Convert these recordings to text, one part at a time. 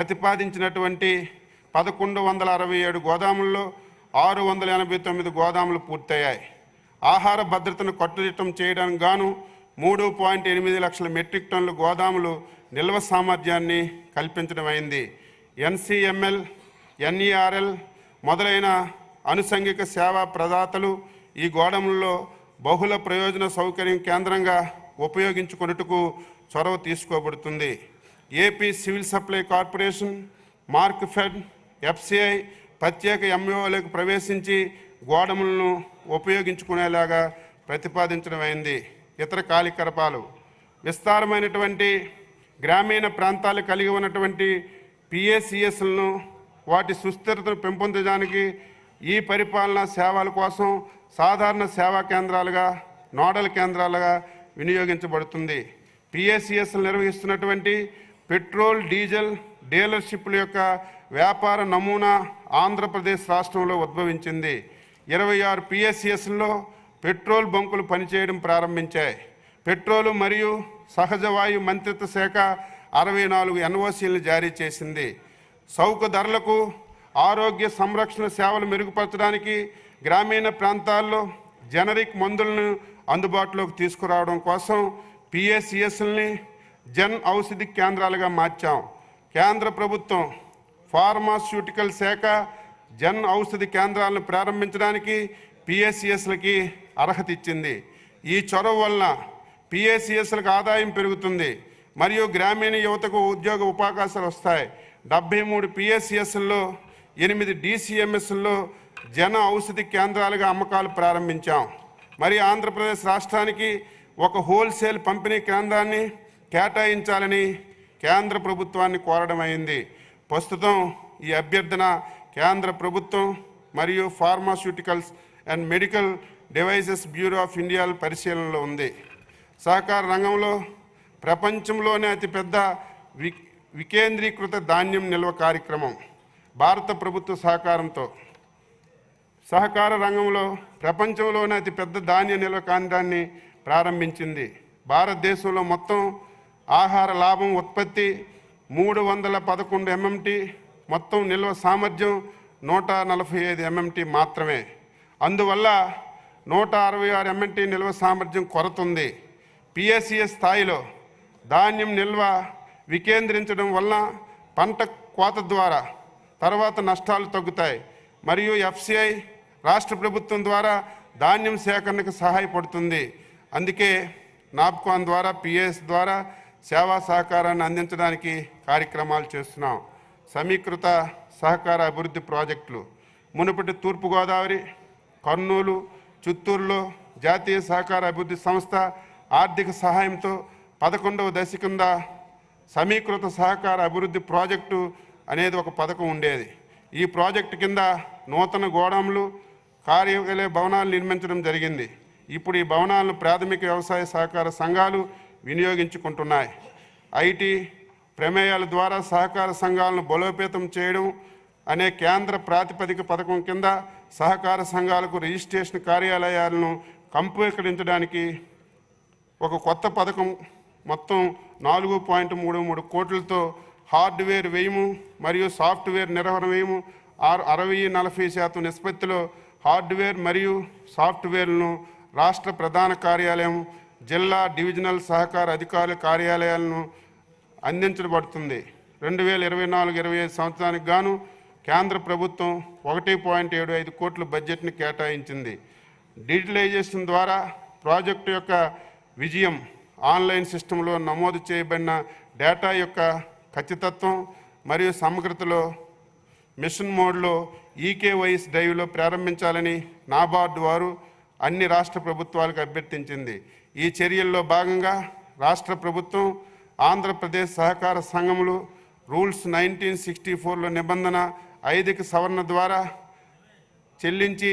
ప్రతిపాదించినటువంటి 1167 గోదాముల్లో 689 గోదాములు పూర్తయ్యాయి. ఆహార భద్రతను కట్టుదిట్టం చేయడానికి గాను 3.8 లక్షల మెట్రిక్ టన్నుల గోదాములు నిల్వ సామర్థ్యాన్ని కల్పించడం అయింది. ఎన్సిఎంఎల్, ఎన్ఈఆర్ఎల్ మొదలైన అనుసంఘిక సేవా ప్రదాతలు ఈ గోడములలో బహుళ ప్రయోజన సౌకర్యం కేంద్రంగా ఉపయోగించుకొనుటకు చొరవ తీసుకోబడుతుంది. AP civil supply corporation, Markfed, FCI ప్రత్యేక ఎంఓలకు ప్రవేశించి గోడములను ఉపయోగించుకునేలాగా ప్రతిపాదించడం అయింది. ఇతర కార్యకలాపాలు విస్తారమైనటువంటి గ్రామీణ ప్రాంతాలు కలిగి ఉన్నటువంటి పిఏసిఎస్లను వాటి సుస్థిరతను పెంపొందించడానికి ఈ పరిపాలనా సేవల కోసం సాధారణ సేవా కేంద్రాలుగా, నోడల్ కేంద్రాలుగా వినియోగించబడుతుంది. పిఏసిఎస్లు నిర్వహిస్తున్నటువంటి పెట్రోల్, డీజిల్ డీలర్షిప్ల యొక్క వ్యాపార నమూనా ఆంధ్రప్రదేశ్ రాష్ట్రంలో ఉద్భవించింది. 26 పిఎస్సిఎస్లో పెట్రోల్ బంకులు పనిచేయడం ప్రారంభించాయి. పెట్రోలు మరియు సహజ వాయు మంత్రిత్వ శాఖ 64 ఎన్ఓసీలను జారీ చేసింది. చౌక ధరలకు ఆరోగ్య సంరక్షణ సేవలు మెరుగుపరచడానికి గ్రామీణ ప్రాంతాల్లో జనరిక్ మందులను అందుబాటులోకి తీసుకురావడం కోసం పిఎస్సిఎస్ని జన్ ఔషధి కేంద్రాలుగా మార్చాం. కేంద్ర ప్రభుత్వం ఫార్మాస్యూటికల్ శాఖ జన్ ఔషధి కేంద్రాలను ప్రారంభించడానికి పిఎస్సిఎస్లకి అర్హత ఇచ్చింది. ఈ చొరవ వలన పిఎస్సిఎస్లకు ఆదాయం పెరుగుతుంది మరియు గ్రామీణ యువతకు ఉద్యోగ అవకాశాలు వస్తాయి. 73 పిఎస్సిఎస్ల్లో 8 డిసిఎంఎస్ల్లో జన ఔషధి కేంద్రాలుగా అమ్మకాలు ప్రారంభించాం. మరి ఆంధ్రప్రదేశ్ రాష్ట్రానికి ఒక హోల్సేల్ పంపిణీ కేంద్రాన్ని కేటాయించాలని కేంద్ర ప్రభుత్వాన్ని కోరడం అయింది. ప్రస్తుతం ఈ అభ్యర్థన కేంద్ర ప్రభుత్వం మరియు pharmaceuticals and medical devices bureau of India పరిశీలనలో ఉంది. సహకార రంగంలో ప్రపంచంలోనే అతిపెద్ద వికేంద్రీకృత ధాన్యం నిల్వ కార్యక్రమం భారత ప్రభుత్వ సహకారంతో సహకార రంగంలో ప్రపంచంలోనే అతిపెద్ద ధాన్య నిల్వ కేంద్రాన్ని ప్రారంభించింది. భారతదేశంలో మొత్తం ఆహార లాభం ఉత్పత్తి 311 ఎంఎంటీ, మొత్తం నిల్వ సామర్థ్యం 145 ఎంఎంటీ మాత్రమే. అందువల్ల 166 ఎంఎంటీ నిల్వ సామర్థ్యం కొరత ఉంది. పిఎస్సిఎస్ స్థాయిలో ధాన్యం నిల్వ వికేంద్రించడం వలన పంట కోత ద్వారా తర్వాత నష్టాలు తగ్గుతాయి మరియు ఎఫ్సిఐ రాష్ట్ర ప్రభుత్వం ద్వారా ధాన్యం సేకరణకు సహాయపడుతుంది. అందుకే నాప్కాన్ ద్వారా పిఎస్ ద్వారా సేవా సహకారాన్ని అందించడానికి కార్యక్రమాలు చేస్తున్నాం. సమీకృత సహకార అభివృద్ధి ప్రాజెక్టులు మునుపటి తూర్పుగోదావరి, కర్నూలు, చిత్తూరులో జాతీయ సహకార అభివృద్ధి సంస్థ ఆర్థిక సహాయంతో 11వ దశ కింద సమీకృత సహకార అభివృద్ధి ప్రాజెక్టు అనేది ఒక పథకం ఉండేది. ఈ ప్రాజెక్టు కింద నూతన గోడాములు, కార్యాలయ భవనాలు నిర్మించడం జరిగింది. ఇప్పుడు ఈ భవనాలను ప్రాథమిక వ్యవసాయ సహకార సంఘాలు వినియోగించుకుంటున్నాయి. ఐటీ ప్రమేయాల ద్వారా సహకార సంఘాలను బలోపేతం చేయడం అనే కేంద్ర ప్రాతిపదిక పథకం కింద సహకార సంఘాలకు రిజిస్ట్రేషన్ కార్యాలయాలను కంప్యూటరీకరించడానికి ఒక కొత్త పథకం మొత్తం 4.33 కోట్లతో హార్డ్వేర్ వ్యయము మరియు సాఫ్ట్వేర్ నిర్వహణ వ్యయము 60-40% నిష్పత్తిలో హార్డ్వేర్ మరియు సాఫ్ట్వేర్లను రాష్ట్ర ప్రధాన కార్యాలయం, జిల్లా డివిజనల్ సహకార అధికారుల కార్యాలయాలను అందించబడుతుంది. 2024-25 సంవత్సరానికి గాను కేంద్ర ప్రభుత్వం 1.75 కోట్ల బడ్జెట్ని కేటాయించింది. డిజిటలైజేషన్ ద్వారా ప్రాజెక్టు యొక్క విజయం ఆన్లైన్ సిస్టంలో నమోదు చేయబడిన డేటా యొక్క ఖచ్చితత్వం మరియు సమగ్రతలో మిషన్ మోడ్లో ఈకేవైస్ డ్రైవ్లో ప్రారంభించాలని నాబార్డు వారు అన్ని రాష్ట్ర ప్రభుత్వాలకు అభ్యర్థించింది. ఈ చర్యల్లో భాగంగా రాష్ట్ర ప్రభుత్వం ఆంధ్రప్రదేశ్ సహకార సంఘములు రూల్స్ 1964లో నిబంధన 5కి సవరణ ద్వారా చెల్లించి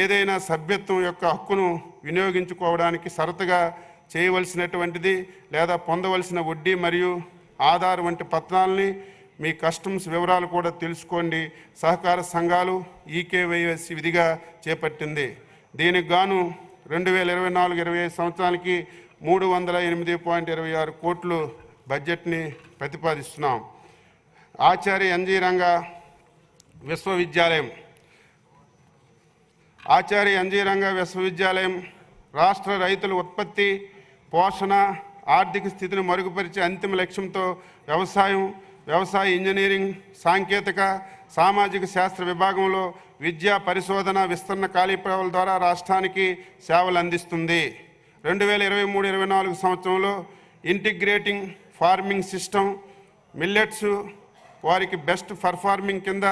ఏదైనా సభ్యత్వం యొక్క హక్కును వినియోగించుకోవడానికి షరతుగా చేయవలసినటువంటిది లేదా పొందవలసిన వడ్డీ మరియు ఆధార్ వంటి పత్రాలని మీ కస్టమ్స్ వివరాలు కూడా తెలుసుకోండి. సహకార సంఘాలు ఈకేవైసీ విధిగా చేపట్టింది. దీనికి గాను 2024-25 సంవత్సరానికి 308.26 కోట్లు బడ్జెట్ని ప్రతిపాదిస్తున్నాం. ఆచార్య ఎన్జీ రంగా విశ్వవిద్యాలయం. ఆచార్య ఎన్జీ రంగా విశ్వవిద్యాలయం రాష్ట్ర రైతుల ఉత్పత్తి, పోషణ, ఆర్థిక స్థితిని మరుగుపరిచే అంతిమ లక్ష్యంతో వ్యవసాయ ఇంజనీరింగ్, సాంకేతిక, సామాజిక శాస్త్ర విభాగంలో విద్యా పరిశోధన, విస్తరణ కార్యక్రమాల ద్వారా రాష్ట్రానికి సేవలు అందిస్తుంది. 2023-24 సంవత్సరంలో ఇంటిగ్రేటింగ్ ఫార్మింగ్ సిస్టమ్ మిల్లెట్స్ వారికి బెస్ట్ పర్ఫార్మింగ్ కింద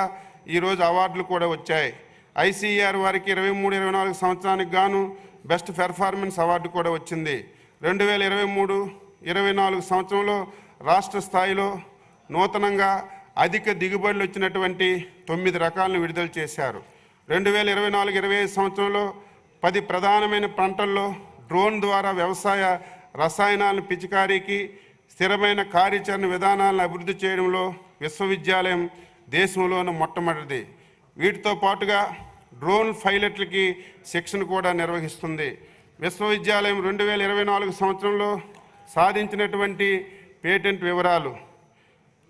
ఈరోజు అవార్డులు కూడా వచ్చాయి. ఐసీఆర్ వారికి 23-24 సంవత్సరానికి గాను బెస్ట్ పెర్ఫార్మెన్స్ అవార్డు కూడా వచ్చింది. 2023-24 సంవత్సరంలో రాష్ట్ర స్థాయిలో నూతనంగా అధిక దిగుబడులు వచ్చినటువంటి 9 రకాలను విడుదల చేశారు. 2024-25 సంవత్సరంలో 10 ప్రధానమైన పంటల్లో డ్రోన్ ద్వారా వ్యవసాయ రసాయనాలను పిచికారీకి స్థిరమైన కార్యాచరణ విధానాలను అభివృద్ధి చేయడంలో విశ్వవిద్యాలయం దేశంలోని మొట్టమొదటిది. వీటితో పాటుగా డ్రోన్ పైలట్లకి శిక్షణ కూడా నిర్వహిస్తుంది. విశ్వవిద్యాలయం 2024 సంవత్సరంలో సాధించినటువంటి పేటెంట్ వివరాలు: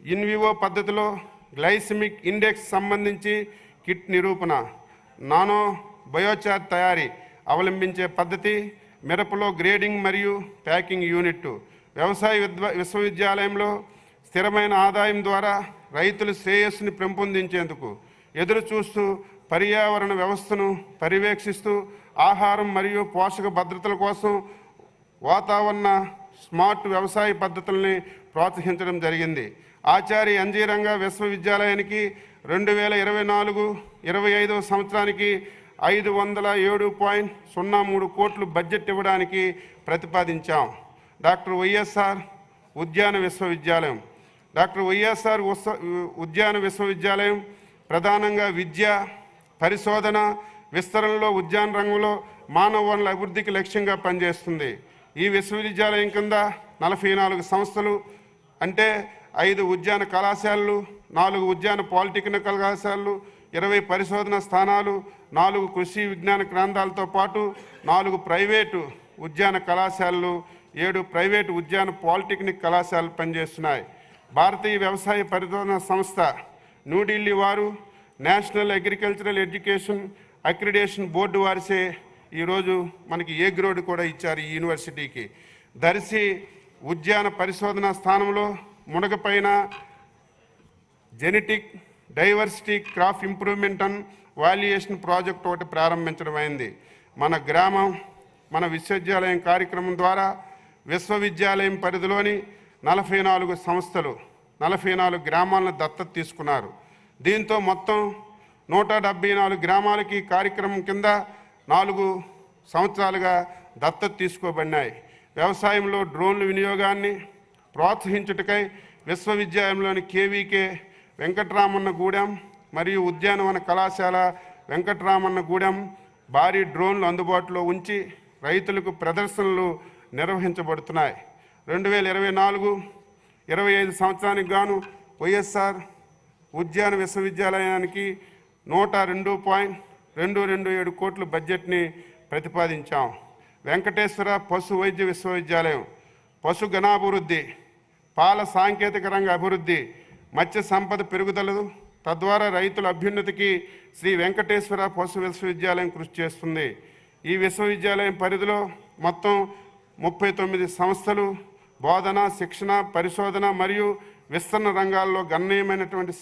ఇన్వివో పద్ధతిలో గ్లైసెమిక్ ఇండెక్స్ సంబంధించి కిట్ నిరూపణ, నానో బయోచార్ తయారీ అవలంబించే పద్ధతి, మిరపలో గ్రేడింగ్ మరియు ప్యాకింగ్ యూనిట్. వ్యవసాయ విశ్వవిద్యాలయంలో స్థిరమైన ఆదాయం ద్వారా రైతుల శ్రేయస్సుని పెంపొందించేందుకు ఎదురు చూస్తూ పర్యావరణ వ్యవస్థను పర్యవేక్షిస్తూ ఆహారం మరియు పోషక భద్రతల కోసం వాతావరణ స్మార్ట్ వ్యవసాయ పద్ధతుల్ని ప్రోత్సహించడం జరిగింది. ఆచార్య ఎన్జీ రంగా విశ్వవిద్యాలయానికి 2024-25 సంవత్సరానికి 507.03 కోట్లు బడ్జెట్ ఇవ్వడానికి ప్రతిపాదించాం. డాక్టర్ వైఎస్ఆర్ ఉద్యాన విశ్వవిద్యాలయం. డాక్టర్ వైఎస్ఆర్ ఉద్యాన విశ్వవిద్యాలయం ప్రధానంగా విద్య, పరిశోధన, విస్తరణలో ఉద్యాన రంగంలో మానవ వనరుల అభివృద్ధికి లక్ష్యంగా పనిచేస్తుంది. ఈ విశ్వవిద్యాలయం కింద 44 సంస్థలు అంటే 5 ఉద్యాన కళాశాలలు, 4 ఉద్యాన పాలిటెక్నిక్ కళాశాలలు, 20 పరిశోధన స్థానాలు, 4 కృషి విజ్ఞాన కేంద్రాలతో పాటు 4 ప్రైవేటు ఉద్యాన కళాశాలలు, 7 ప్రైవేటు ఉద్యాన పాలిటెక్నిక్ కళాశాలలు పనిచేస్తున్నాయి. భారతీయ వ్యవసాయ పరిశోధన సంస్థ న్యూఢిల్లీ Delhi national agricultural education accreditation board వారిసే ఈరోజు మనకి ఏ గ్రేడ్ కూడా ఇచ్చారు ఈ యూనివర్సిటీకి. దర్శి ఉద్యాన పరిశోధన స్థానంలో మునగపైన genetic diversity crop improvement and valuation project ఒకటి ప్రారంభించడం అయింది. మన గ్రామం మన విశ్వవిద్యాలయం కార్యక్రమం ద్వారా విశ్వవిద్యాలయం పరిధిలోని 44 సంస్థలు 44 గ్రామాలను దత్తత తీసుకున్నారు. దీంతో మొత్తం 174 గ్రామాలకి కార్యక్రమం కింద 4 సంవత్సరాలుగా దత్తత తీసుకోబడినాయి. వ్యవసాయంలో డ్రోన్ల వినియోగాన్ని ప్రోత్సహించుటకై విశ్వవిద్యాలయంలోని కేవీకే వెంకటరామన్న గూడెం మరియు ఉద్యానవన కళాశాల వెంకటరామన్న గూడెం భారీ డ్రోన్లు అందుబాటులో ఉంచి రైతులకు ప్రదర్శనలు నిర్వహించబడుతున్నాయి. 2024-25 సంవత్సరానికి గాను వైఎస్ఆర్ ఉద్యాన విశ్వవిద్యాలయానికి 102.227 కోట్ల బడ్జెట్ని ప్రతిపాదించాం. వెంకటేశ్వర పశు వైద్య విశ్వవిద్యాలయం పశు గణాభివృద్ధి, పాల సాంకేతిక రంగ అభివృద్ధి, మత్స్య సంపద పెరుగుదల తద్వారా రైతుల అభ్యున్నతికి శ్రీ వెంకటేశ్వర పశు విశ్వవిద్యాలయం కృషి చేస్తుంది. ఈ విశ్వవిద్యాలయం పరిధిలో మొత్తం 39 సంస్థలు బోధన, శిక్షణ, పరిశోధన మరియు విస్తరణ రంగాల్లో గణనీయమైనటువంటి